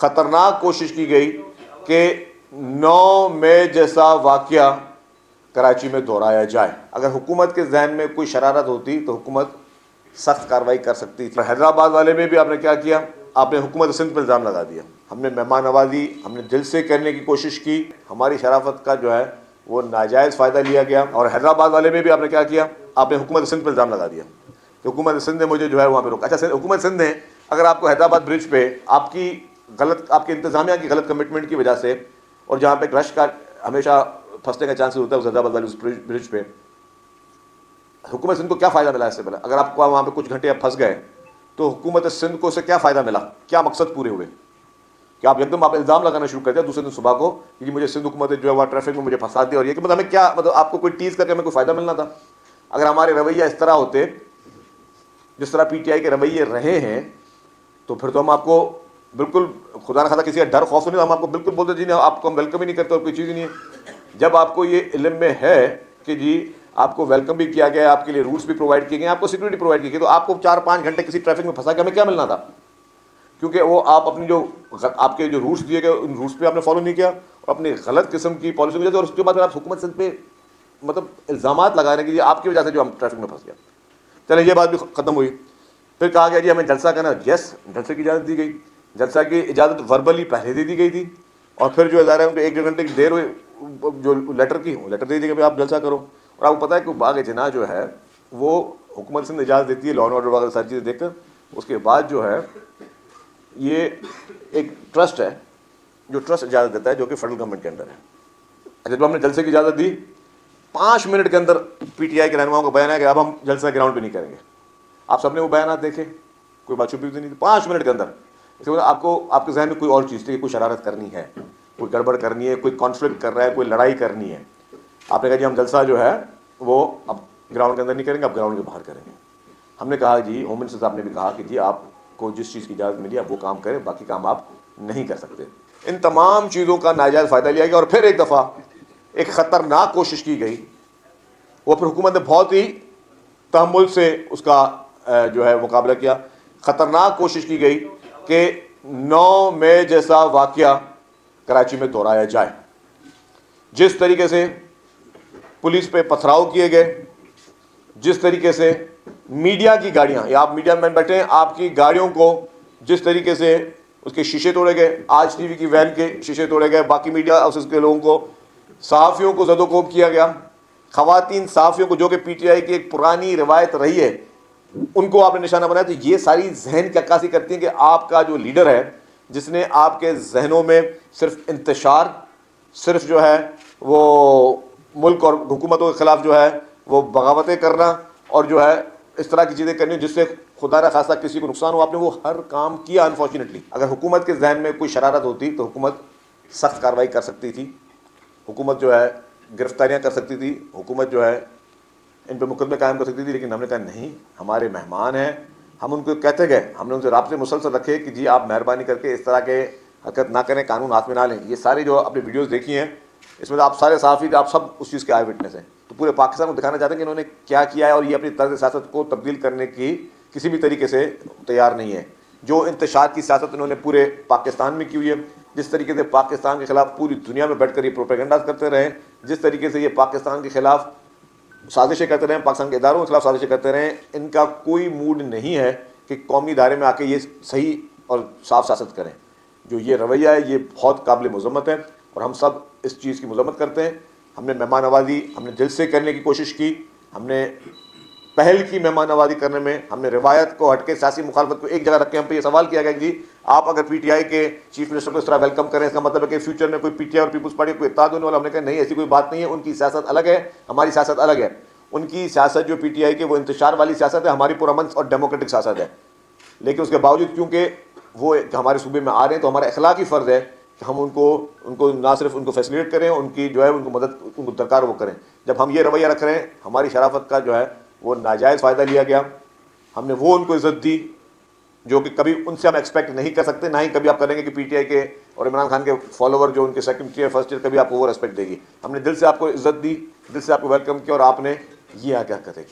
خطرناک کوشش کی گئی کہ 9 مئی جیسا واقعہ کراچی میں دہرایا جائے۔ اگر حکومت کے ذہن میں کوئی شرارت ہوتی تو حکومت سخت کارروائی کر سکتی تھی۔ حیدرآباد والے میں بھی آپ نے کیا کیا؟ آپ نے حکومت سندھ پر الزام لگا دیا۔ ہم نے مہمان نوازی ہم نے دل سے کرنے کی کوشش کی، ہماری شرافت کا جو ہے وہ ناجائز فائدہ لیا گیا۔ اور حیدرآباد والے میں بھی آپ نے کیا کیا؟ آپ نے حکومت سندھ پر الزام لگا دیا کہ حکومت سندھ نے مجھے جو ہے وہاں پہ روکا۔ اچھا، حکومت سندھ نے اگر آپ کو حیدرآباد برج پہ آپ کی انتظامیہ کی غلط کمٹمنٹ کی وجہ سے، اور جہاں پہ رش کا ہمیشہ پھنسنے کا چانس ہوتا ہے اس حیدرآباد والی اس برج پہ، حکومت سندھ کو کیا فائدہ ملا اس سے؟ اگر آپ کو وہاں پہ کچھ گھنٹے آپ پھنس گئے تو حکومت سندھ کو اسے کیا فائدہ ملا؟ کیا مقصد پورے ہوئے؟ کہ آپ ایک دم آپ الزام لگانا شروع کر دیا دوسرے دن صبح کو کہ مجھے سندھ حکومت جو ہے وہ ٹریفک میں مجھے پھنسا دیا، اور یہ کہ ہمیں کیا آپ کو کوئی ٹیز کر کے ہمیں کوئی فائدہ ملنا تھا؟ اگر ہمارے رویہ اس طرح ہوتے جس طرح پی ٹی آئی کے رویے رہے ہیں تو پھر تو ہم آپ کو بالکل خدا نہ خواستہ کسی کا ڈر خوف نہیں، ہم آپ کو بالکل بولتے جی نہیں، آپ کو ہم ویلکم ہی نہیں کرتے اور کوئی چیز ہی نہیں ہے۔ جب آپ کو یہ علم میں ہے کہ جی آپ کو ویلکم بھی کیا گیا، آپ کے لیے روٹس بھی پرووائڈ کیے گئے، آپ کو سیکورٹی پرووائڈ کی گئی، تو آپ کو 4-5 گھنٹے کسی ٹریفک میں پھنسا کے ہمیں کیا ملنا تھا؟ کیونکہ وہ آپ اپنی جو آپ کے جو روٹس دیے گئے ان روٹس پہ آپ نے فالو نہیں کیا اور اپنی غلط قسم کی پالیسی کی وجہ سے، اور اس کے بعد آپ حکومت سندھ پہ مطلب الزامات لگا رہے ہیں کہ یہ آپ کی وجہ سے جو ہم ٹریفک میں پھنس گیا۔ چلے یہ بات بھی ختم ہوئی۔ پھر کہا گیا جی ہمیں جلسہ کرنا، یس جلسے کی اجازت دی گئی۔ جلسہ کی اجازت وربلی پہلے دے دی گئی تھی، اور پھر جو ادارے ان کو 1-1.5 گھنٹے کی دیر ہوئی جو لیٹر کی، وہ لیٹر دے دی کہ آپ جلسہ کرو۔ اور آپ کو پتہ ہے کہ باغ جناح جو ہے وہ حکومت سندھ اجازت دیتی ہے لا اینڈ آرڈر وغیرہ ساری چیزیں دیکھ کر، اس کے بعد جو ہے یہ ایک ٹرسٹ ہے جو ٹرسٹ اجازت دیتا ہے جو کہ فیڈرل گورنمنٹ کے اندر ہے۔ اچھا، جب ہم نے جلسے کی اجازت دی 5 منٹ کے اندر پی ٹی آئی کے رہنماؤں کا بیان ہے کہ اب ہم جلسہ گراؤنڈ پہ نہیں کریں گے۔ آپ سب نے وہ بیانات دیکھے، کوئی بات چھپی ہوئی نہیں تھی۔ 5 منٹ کے اندر اس کے بعد آپ کے ذہن میں کوئی اور چیز تھی کہ کوئی شرارت کرنی ہے، کوئی گڑبڑ کرنی ہے، کوئی کانفلکٹ کر رہا ہے، کوئی لڑائی کرنی ہے۔ آپ نے کہا جی ہم جلسہ جو ہے وہ اب گراؤنڈ کے اندر نہیں کریں گے، اب گراؤنڈ کے باہر کریں گے۔ ہم نے کہا جی ہوم منسٹر صاحب نے بھی کہا کہ جی آپ کو جس چیز کی اجازت ملی آپ وہ کام کریں، باقی کام آپ نہیں کر سکتے۔ ان تمام چیزوں کا ناجائز فائدہ لیا گیا، اور پھر ایک دفعہ ایک خطرناک کوشش کی گئی، وہ پھر حکومت نے بہت ہی تحمل سے اس کا جو ہے مقابلہ کیا۔ خطرناک کوشش کی گئی کہ 9 مئی جیسا واقعہ کراچی میں دہرایا جائے۔ جس طریقے سے پولیس پہ پتھراؤ کیے گئے، جس طریقے سے میڈیا کی گاڑیاں، یا آپ میڈیا میں بیٹھے ہیں، آپ کی گاڑیوں کو جس طریقے سے اس کے شیشے توڑے گئے، آج ٹی وی کی وین کے شیشے توڑے گئے، باقی میڈیا ہاؤسز کے لوگوں کو، صحافیوں کو زد و کوب کیا گیا، خواتین صحافیوں کو جو کہ پی ٹی آئی کی ایک پرانی روایت رہی ہے ان کو آپ نے نشانہ بنایا۔ تو یہ ساری ذہن کی عکاسی کرتی ہیں کہ آپ کا جو لیڈر ہے جس نے آپ کے ذہنوں میں صرف انتشار، صرف جو ہے وہ ملک اور حکومتوں کے خلاف جو ہے وہ بغاوتیں کرنا اور جو ہے اس طرح کی چیزیں کرنی جس سے خدا نہ خواستہ کسی کو نقصان ہو، آپ نے وہ ہر کام کیا انفارچونیٹلی۔ اگر حکومت کے ذہن میں کوئی شرارت ہوتی تو حکومت سخت کارروائی کر سکتی تھی، حکومت جو ہے گرفتاریاں کر سکتی تھی، حکومت جو ہے ان پہ مقدمے قائم کر سکتی تھی، لیکن ہم نے کہا نہیں، ہمارے مہمان ہیں، ہم ان کو کہتے گئے، ہم نے ان سے رابطے مسلسل رکھے کہ جی آپ مہربانی کر کے اس طرح کے حرکت نہ کریں، قانون ہاتھ میں نہ لیں۔ یہ ساری جو آپ نے ویڈیوز دیکھی ہیں اس میں آپ سارے صحافی آپ سب اس چیز کے آئی وٹنس ہیں، تو پورے پاکستان کو دکھانا چاہتے ہیں کہ انہوں نے کیا کیا ہے، اور یہ اپنی طرز سیاست کو تبدیل کرنے کی کسی بھی طریقے سے تیار نہیں ہے۔ جو انتشار کی سیاست انہوں نے پورے پاکستان میں کی ہوئی ہے، جس طریقے سے پاکستان کے خلاف پوری دنیا میں بیٹھ کر یہ پروپیگنڈاز کرتے رہے، جس طریقے سے یہ پاکستان کے خلاف سازشیں کرتے رہے، پاکستان کے اداروں کے خلاف سازشیں کرتے رہے، ان کا کوئی موڈ نہیں ہے کہ قومی ادارے میں آ کے یہ صحیح اور صاف سیاست کریں۔ جو یہ رویہ ہے یہ بہت قابل مذمت ہے، اور ہم سب اس چیز کی مذمت کرتے ہیں۔ ہم نے مہمان نوازی ہم نے دل سے کرنے کی کوشش کی، ہم نے پہل کی مہمان نوازی کرنے میں، ہم نے روایت کو ہٹ کے سیاسی مخالفت کو ایک جگہ رکھ کے ہم پہ یہ سوال کیا گیا کہ جی آپ اگر پی ٹی آئی کے چیف منسٹر کو اس طرح ویلکم کریں اس کا مطلب ہے کہ فیوچر میں کوئی پی ٹی آئی اور پیپلز پارٹی کو اتحاد ہونے والا۔ ہم نے کہا نہیں، ایسی کوئی بات نہیں ہے، ان کی سیاست الگ ہے، ہماری سیاست الگ ہے۔ ان کی سیاست جو پی ٹی آئی کی وہ انتشار والی سیاست ہے، ہماری پرامن اور ڈیموکریٹک سیاست ہے، لیکن اس کے باوجود کیونکہ وہ ہمارے صوبے میں آ رہے ہیں تو ہمارا اخلاقی فرض ہے کہ ہم ان کو نہ صرف ان کو فیسیلیٹ کریں، ان کی جو ہے ان کو مدد ان کو درکار وہ کریں۔ جب ہم یہ رویہ رکھ رہے ہیں، ہماری شرافت کا جو ہے وہ ناجائز فائدہ لیا گیا، ہم نے وہ ان کو عزت دی جو کہ کبھی ان سے ہم ایکسپیکٹ نہیں کر سکتے، نہ ہی کبھی آپ کریں گے کہ پی ٹی آئی کے اور عمران خان کے فالوور جو ان کے سیکنڈ ٹیئر فرسٹ ٹیئر کبھی آپ کو وہ ریسپیکٹ دے گی۔ ہم نے دل سے آپ کو عزت دی، دل سے آپ کو ویلکم کیا، اور آپ نے یہ کیا کرے